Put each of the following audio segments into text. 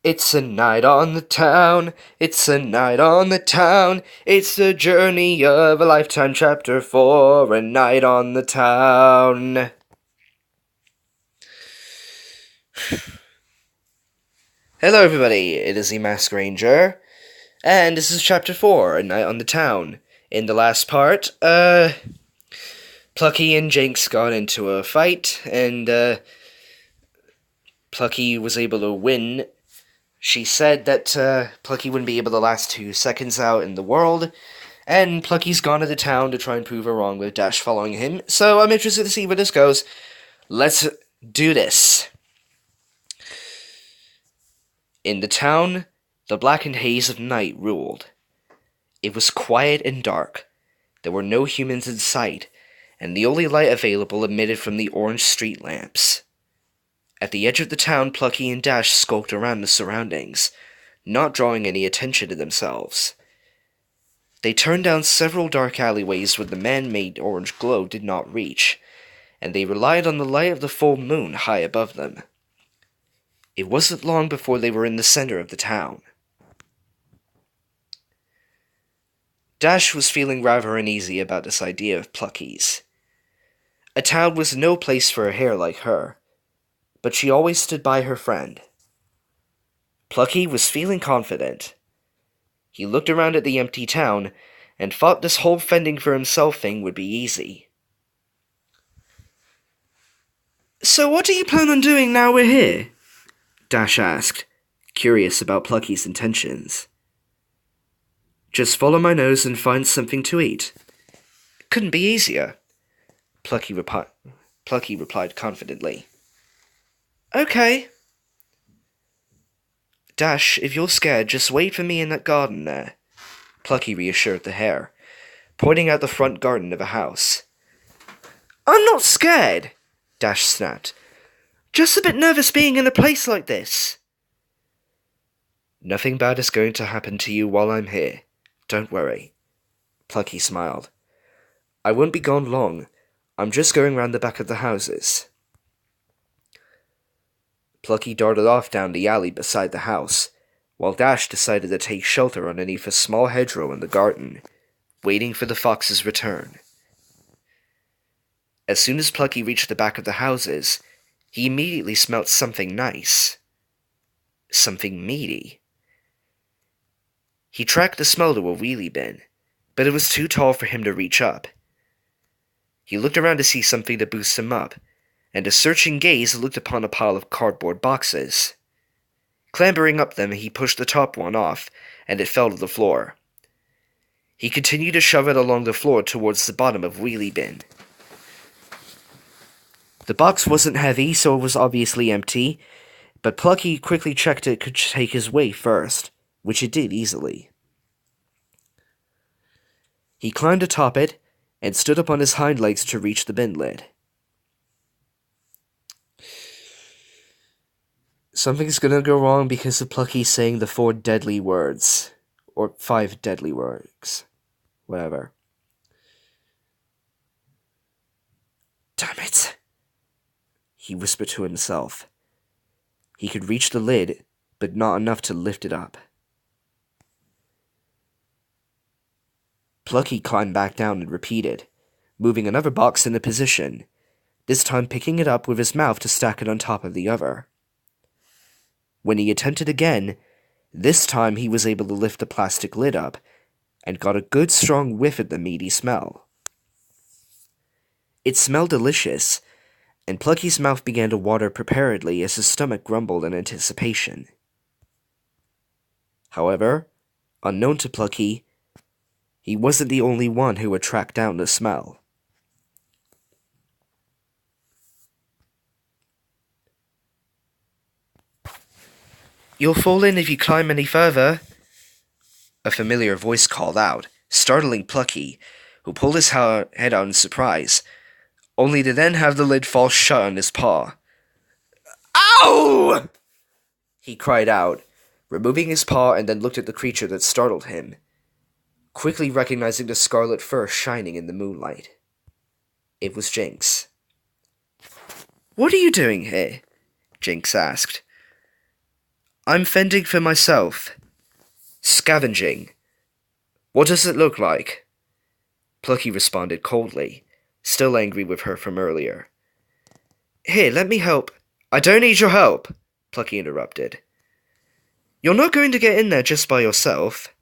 It's a night on the town, it's a night on the town, it's the journey of a lifetime, chapter 4, a night on the town. Hello everybody, it is the Masked Ranger, and this is chapter 4, a night on the town. In the last part, Plucky and Jinx got into a fight, and Plucky was able to win. She said that Plucky wouldn't be able to last 2 seconds out in the world, and Plucky's gone to the town to try and prove her wrong with Dash following him, so I'm interested to see where this goes. Let's do this. In the town, the blackened haze of night ruled. It was quiet and dark. There were no humans in sight, and the only light available emitted from the orange street lamps. At the edge of the town, Plucky and Dash skulked around the surroundings, not drawing any attention to themselves. They turned down several dark alleyways where the man-made orange glow did not reach, and they relied on the light of the full moon high above them. It wasn't long before they were in the center of the town. Dash was feeling rather uneasy about this idea of Plucky's. A town was no place for a hare like her, but she always stood by her friend. Plucky was feeling confident. He looked around at the empty town and thought this whole fending for himself thing would be easy. "So what do you plan on doing now we're here?" Dash asked, curious about Plucky's intentions. "Just follow my nose and find something to eat." "Couldn't be easier," Plucky replied confidently. "Okay." "Dash, if you're scared, just wait for me in that garden there," Plucky reassured the hare, pointing out the front garden of a house. "I'm not scared," Dash snapped. "Just a bit nervous being in a place like this." "Nothing bad is going to happen to you while I'm here. Don't worry," Plucky smiled. "I won't be gone long. I'm just going round the back of the houses." Plucky darted off down the alley beside the house, while Dash decided to take shelter underneath a small hedgerow in the garden, waiting for the fox's return. As soon as Plucky reached the back of the houses, he immediately smelt something nice. Something meaty. He tracked the smell to a wheelie bin, but it was too tall for him to reach up. He looked around to see something to boost him up, and a searching gaze looked upon a pile of cardboard boxes. Clambering up them, he pushed the top one off, and it fell to the floor. He continued to shove it along the floor towards the bottom of wheelie bin. The box wasn't heavy, so it was obviously empty, but Plucky quickly checked it could take his weight first, which it did easily. He climbed atop it, and stood up on his hind legs to reach the bin lid. Something's gonna go wrong because of Plucky saying the 4 deadly words. Or 5 deadly words. Whatever. "Damn it," he whispered to himself. He could reach the lid, but not enough to lift it up. Plucky climbed back down and repeated, moving another box into position, this time picking it up with his mouth to stack it on top of the other. When he attempted again, this time he was able to lift the plastic lid up, and got a good strong whiff at the meaty smell. It smelled delicious, and Plucky's mouth began to water preparedly as his stomach grumbled in anticipation. However, unknown to Plucky, he wasn't the only one who had tracked down the smell. "You'll fall in if you climb any further," a familiar voice called out, startling Plucky, who pulled his head out in surprise, only to then have the lid fall shut on his paw. "Ow!" he cried out, removing his paw, and then looked at the creature that startled him, quickly recognizing the scarlet fur shining in the moonlight. It was Jinx. "What are you doing here?" Jinx asked. I'm fending for myself. Scavenging. What does it look like? Plucky responded coldly, still angry with her from earlier. Here, let me help. I don't need your help, Plucky interrupted. You're not going to get in there just by yourself.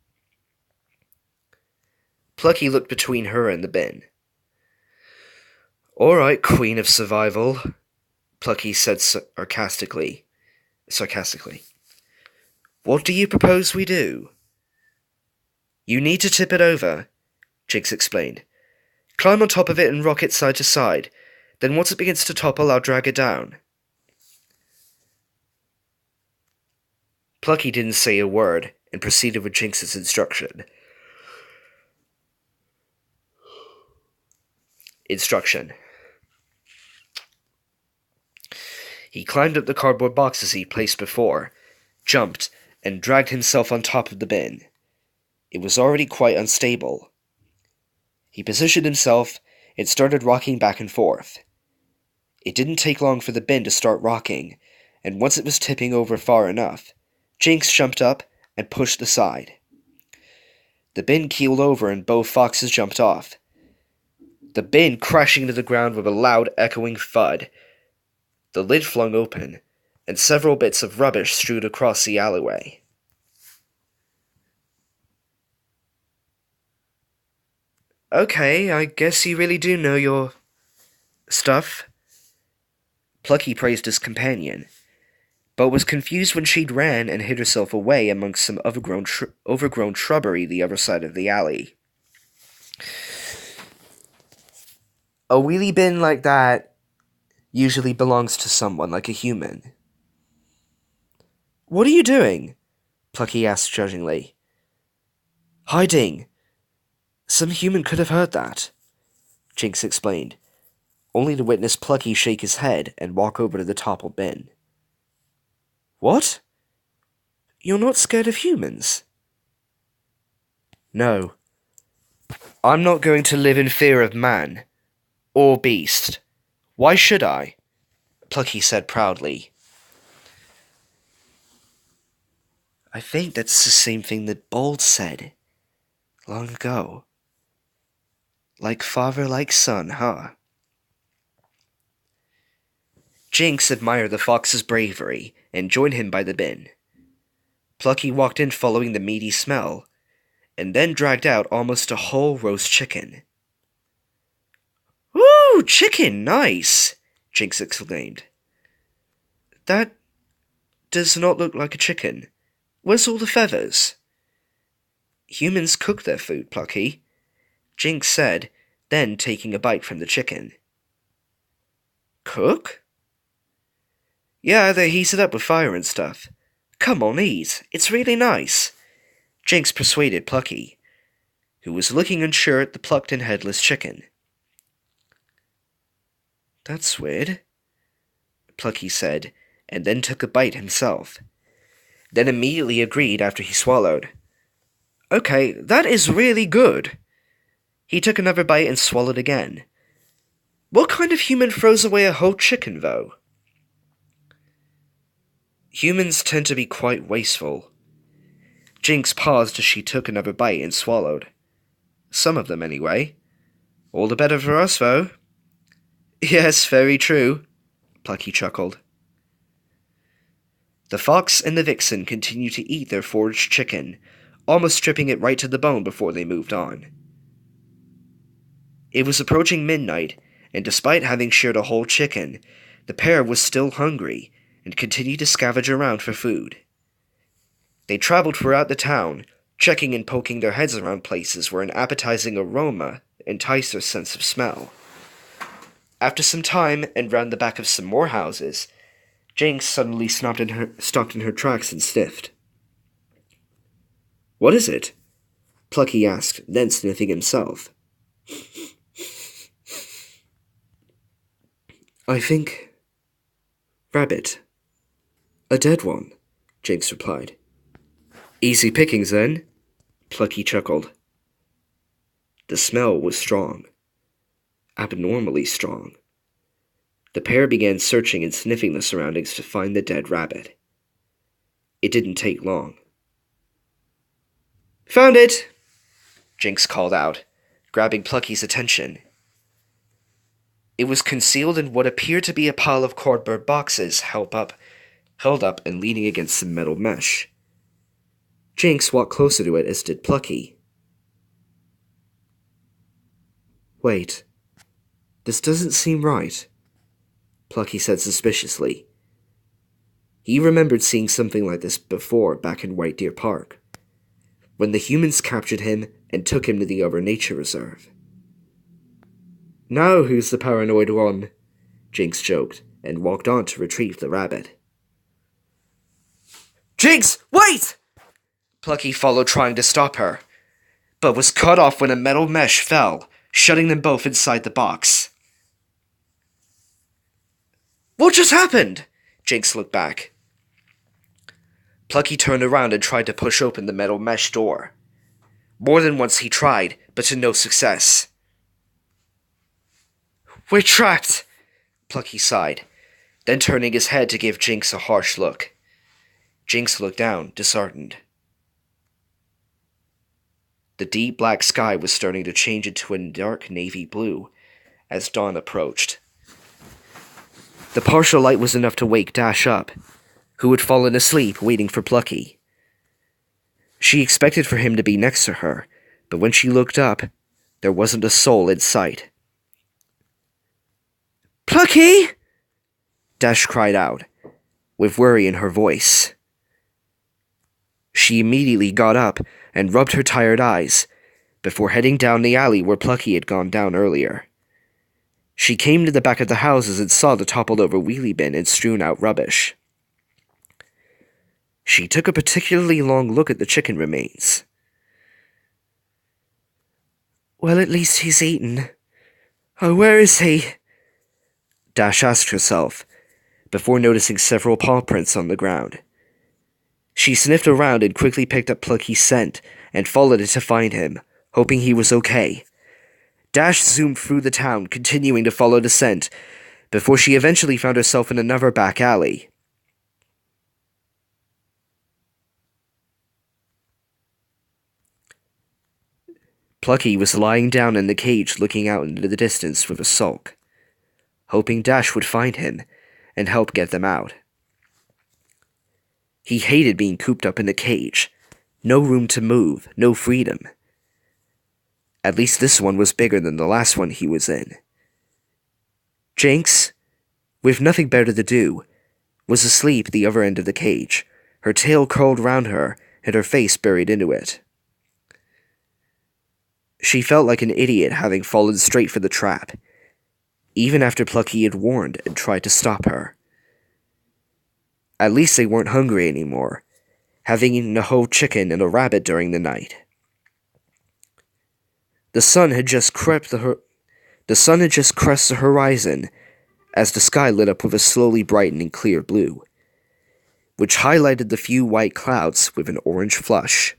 Plucky looked between her and the bin. All right, Queen of Survival, Plucky said sarcastically. What do you propose we do? You need to tip it over, Jinx explained. Climb on top of it and rock it side to side. Then once it begins to topple, I'll drag it down. Plucky didn't say a word and proceeded with Jinx's instruction. He climbed up the cardboard boxes he'd placed before, jumped, and dragged himself on top of the bin. It was already quite unstable. He positioned himself and started rocking back and forth. It didn't take long for the bin to start rocking, and once it was tipping over far enough, Jinx jumped up and pushed the side. The bin keeled over and both foxes jumped off, the bin crashing to the ground with a loud echoing thud. The lid flung open, and several bits of rubbish strewed across the alleyway. Okay, I guess you really do know your stuff, Plucky praised his companion, but was confused when she'd ran and hid herself away amongst some overgrown shrubbery the other side of the alley. A wheelie bin like that usually belongs to someone, like a human. What are you doing? Plucky asked judgingly. Hiding. Some human could have heard that, Jinx explained, only to witness Plucky shake his head and walk over to the toppled bin. What? You're not scared of humans? No. I'm not going to live in fear of man. Or beast. Why should I? Plucky said proudly. I think that's the same thing that Bold said long ago. Like father, like son, huh? Jinx admired the fox's bravery and joined him by the bin. Plucky walked in following the meaty smell, and then dragged out almost a whole roast chicken. Woo! Chicken! Nice! Jinx exclaimed. That does not look like a chicken. Where's all the feathers? Humans cook their food, Plucky, Jinx said, then taking a bite from the chicken. Cook? Yeah, they heat it up with fire and stuff. Come on, eat. It's really nice. Jinx persuaded Plucky, who was looking unsure at the plucked and headless chicken. That's weird, Plucky said, and then took a bite himself. Then immediately agreed after he swallowed. Okay, that is really good. He took another bite and swallowed again. What kind of human throws away a whole chicken, though? Humans tend to be quite wasteful. Jinx paused as she took another bite and swallowed. Some of them, anyway. All the better for us, though. Yes, very true, Plucky chuckled. The fox and the vixen continued to eat their foraged chicken, almost stripping it right to the bone before they moved on. It was approaching midnight, and despite having shared a whole chicken, the pair was still hungry and continued to scavenge around for food. They traveled throughout the town, checking and poking their heads around places where an appetizing aroma enticed their sense of smell. After some time, and round the back of some more houses, Jinx suddenly stopped in her tracks and sniffed. What is it? Plucky asked, then sniffing himself. I think... rabbit. A dead one, Jinx replied. Easy pickings, then, Plucky chuckled. The smell was strong. Abnormally strong. The pair began searching and sniffing the surroundings to find the dead rabbit. It didn't take long. "Found it!" Jinx called out, grabbing Plucky's attention. It was concealed in what appeared to be a pile of cardboard boxes held up and leaning against some metal mesh. Jinx walked closer to it, as did Plucky. "Wait, this doesn't seem right," Plucky said suspiciously. He remembered seeing something like this before back in White Deer Park, when the humans captured him and took him to the other nature reserve. "Now who's the paranoid one?" Jinx joked, and walked on to retrieve the rabbit. "Jinx, wait!" Plucky followed, trying to stop her, but was cut off when a metal mesh fell, shutting them both inside the box. "What just happened?" Jinx looked back. Plucky turned around and tried to push open the metal mesh door. More than once he tried, but to no success. "We're trapped," Plucky sighed, then turning his head to give Jinx a harsh look. Jinx looked down, disheartened. The deep black sky was starting to change into a dark navy blue as dawn approached. The partial light was enough to wake Dash up, who had fallen asleep waiting for Plucky. She expected for him to be next to her, but when she looked up, there wasn't a soul in sight. "Plucky!" Dash cried out, with worry in her voice. She immediately got up and rubbed her tired eyes, before heading down the alley where Plucky had gone down earlier. She came to the back of the houses and saw the toppled-over wheelie bin and strewn-out rubbish. She took a particularly long look at the chicken remains. "Well, at least he's eaten. Oh, where is he?" Dash asked herself, before noticing several paw prints on the ground. She sniffed around and quickly picked up Plucky's scent and followed it to find him, hoping he was okay. Dash zoomed through the town, continuing to follow the scent, before she eventually found herself in another back alley. Plucky was lying down in the cage looking out into the distance with a sulk, hoping Dash would find him and help get them out. He hated being cooped up in the cage. No room to move, no freedom. At least this one was bigger than the last one he was in. Jinx, with nothing better to do, was asleep at the other end of the cage, her tail curled round her and her face buried into it. She felt like an idiot having fallen straight for the trap, even after Plucky had warned and tried to stop her. At least they weren't hungry anymore, having eaten a whole chicken and a rabbit during the night. The sun had just crested the horizon as the sky lit up with a slowly brightening clear blue, which highlighted the few white clouds with an orange flush.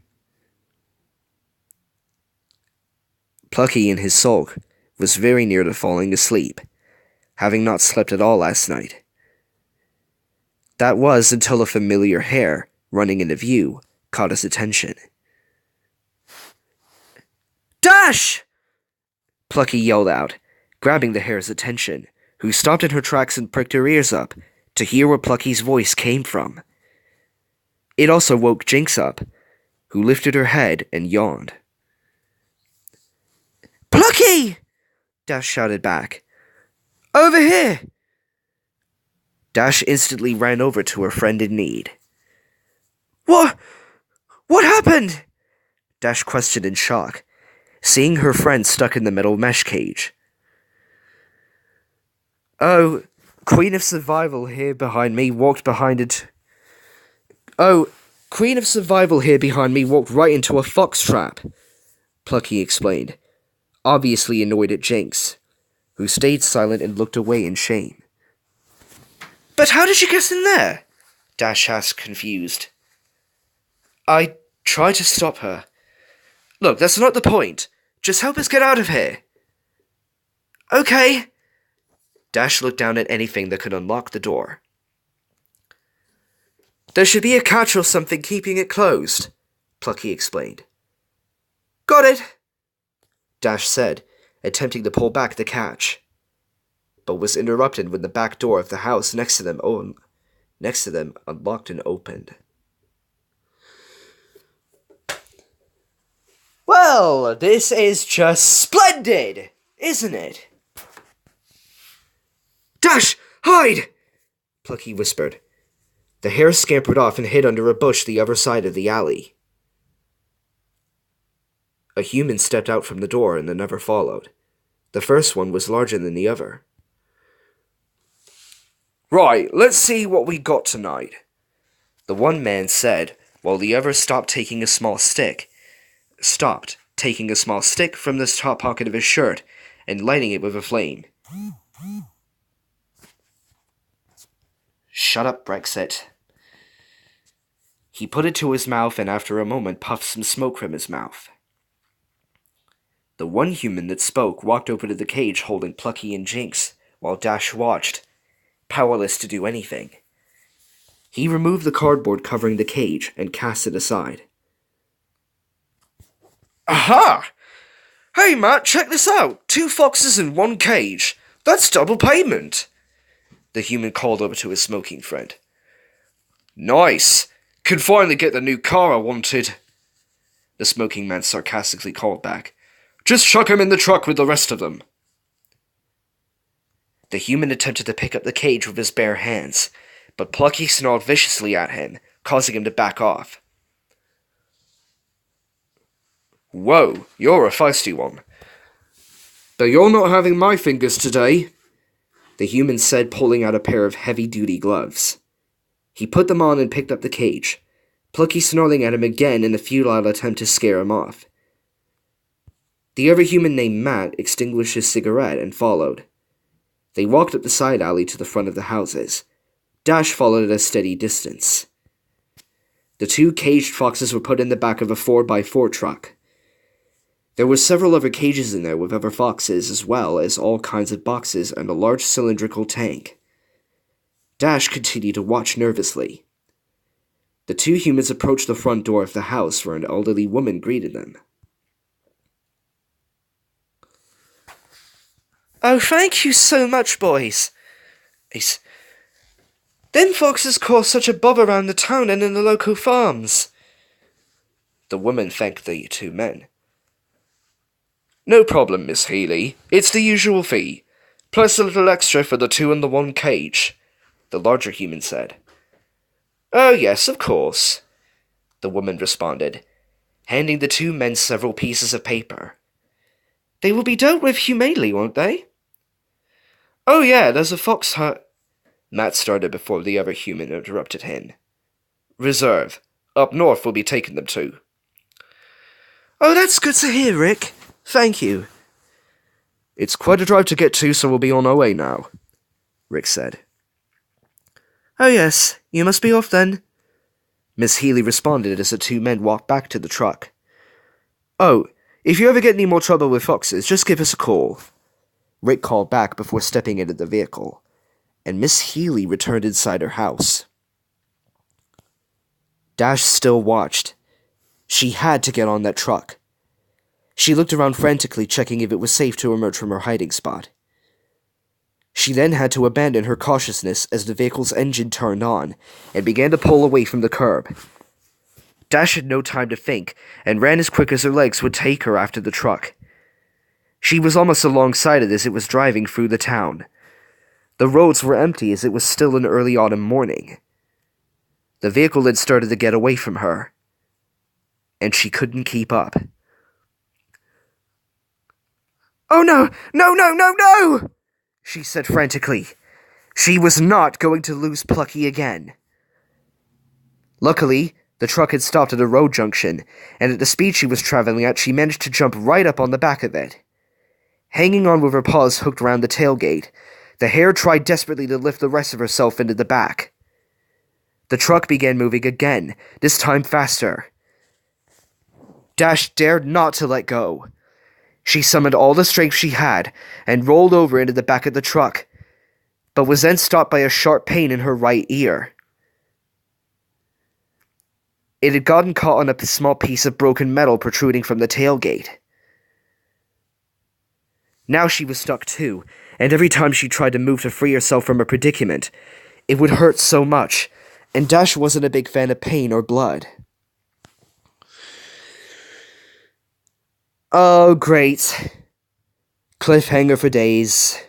Plucky in his sulk was very near to falling asleep, having not slept at all last night. That was until a familiar hair, running into view, caught his attention. "Dash!" Plucky yelled out, grabbing the hare's attention, who stopped in her tracks and pricked her ears up to hear where Plucky's voice came from. It also woke Jinx up, who lifted her head and yawned. "Plucky!" Dash shouted back. "Over here!" Dash instantly ran over to her friend in need. What happened?" Dash questioned in shock, seeing her friend stuck in the metal mesh cage. "Oh, Queen of Survival here behind me walked right into a fox trap," Plucky explained, obviously annoyed at Jinx, who stayed silent and looked away in shame. "But how did you get in there?" Dash asked, confused. "I tried to stop her. Look, that's not the point. Just help us get out of here." "Okay." Dash looked down at anything that could unlock the door. There should be a catch or something keeping it closed, Plucky explained. Got it, Dash said, attempting to pull back the catch, but was interrupted when the back door of the house next to them unlocked and opened. Well, this is just splendid, isn't it? Dash, hide! Plucky whispered. The hare scampered off and hid under a bush the other side of the alley. A human stepped out from the door and another followed. The first one was larger than the other. Right, let's see what we got tonight, the one man said, while the other stopped taking a small stick from the top pocket of his shirt and lighting it with a flame. Shut up, Brexit. He put it to his mouth and after a moment puffed some smoke from his mouth. The one human that spoke walked over to the cage holding Plucky and Jinx, while Dash watched, powerless to do anything. He removed the cardboard covering the cage and cast it aside. Aha! Hey Matt, check this out! 2 foxes in 1 cage. That's double payment! The human called over to his smoking friend. Nice! Can finally get the new car I wanted. The smoking man sarcastically called back. Just chuck him in the truck with the rest of them. The human attempted to pick up the cage with his bare hands, but Plucky snarled viciously at him, causing him to back off. Whoa, you're a feisty one. But you're not having my fingers today, the human said, pulling out a pair of heavy-duty gloves. He put them on and picked up the cage, Plucky snarling at him again in a futile attempt to scare him off. The other human named Matt extinguished his cigarette and followed. They walked up the side alley to the front of the houses. Dash followed at a steady distance. The 2 caged foxes were put in the back of a 4x4 truck. There were several other cages in there with other foxes, as well as all kinds of boxes and a large cylindrical tank. Dash continued to watch nervously. The 2 humans approached the front door of the house where an elderly woman greeted them. Oh, thank you so much, boys. Them foxes cause such a bob around the town and in the local farms. The woman thanked the 2 men. No problem, Miss Healy. It's the usual fee, plus a little extra for the 2 in the 1 cage, the larger human said. Oh, yes, of course, the woman responded, handing the 2 men several pieces of paper. They will be dealt with humanely, won't they? Oh, yeah, there's a fox hut. Matt started before the other human interrupted him. Reserve. Up north we'll be taking them to. Oh, that's good to hear, Rick. Thank you. It's quite a drive to get to, so we'll be on our way now, Rick said. Oh, yes, you must be off then, Miss Healy responded as the 2 men walked back to the truck. Oh, if you ever get any more trouble with foxes, just give us a call, Rick called back before stepping into the vehicle, and Miss Healy returned inside her house. Dash still watched. She had to get on that truck. She looked around frantically, checking if it was safe to emerge from her hiding spot. She then had to abandon her cautiousness as the vehicle's engine turned on and began to pull away from the curb. Dash had no time to think and ran as quick as her legs would take her after the truck. She was almost alongside it as it was driving through the town. The roads were empty as it was still an early autumn morning. The vehicle had started to get away from her, and she couldn't keep up. Oh no! No, no, no, no! She said frantically. She was not going to lose Plucky again. Luckily, the truck had stopped at a road junction, and at the speed she was traveling at, she managed to jump right up on the back of it. Hanging on with her paws hooked around the tailgate, the hare tried desperately to lift the rest of herself into the back. The truck began moving again, this time faster. Dash dared not to let go. She summoned all the strength she had and rolled over into the back of the truck, but was then stopped by a sharp pain in her right ear. It had gotten caught on a small piece of broken metal protruding from the tailgate. Now she was stuck too, and every time she tried to move to free herself from her predicament, it would hurt so much, and Dash wasn't a big fan of pain or blood. Oh, great. Cliffhanger for days.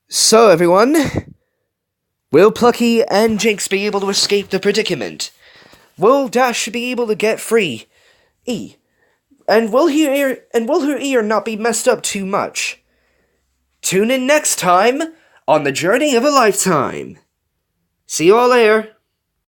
So, everyone, will Plucky and Jinx be able to escape the predicament? Will Dash be able to get free? And will her ear not be messed up too much? Tune in next time on The Journey of a Lifetime. See you all later.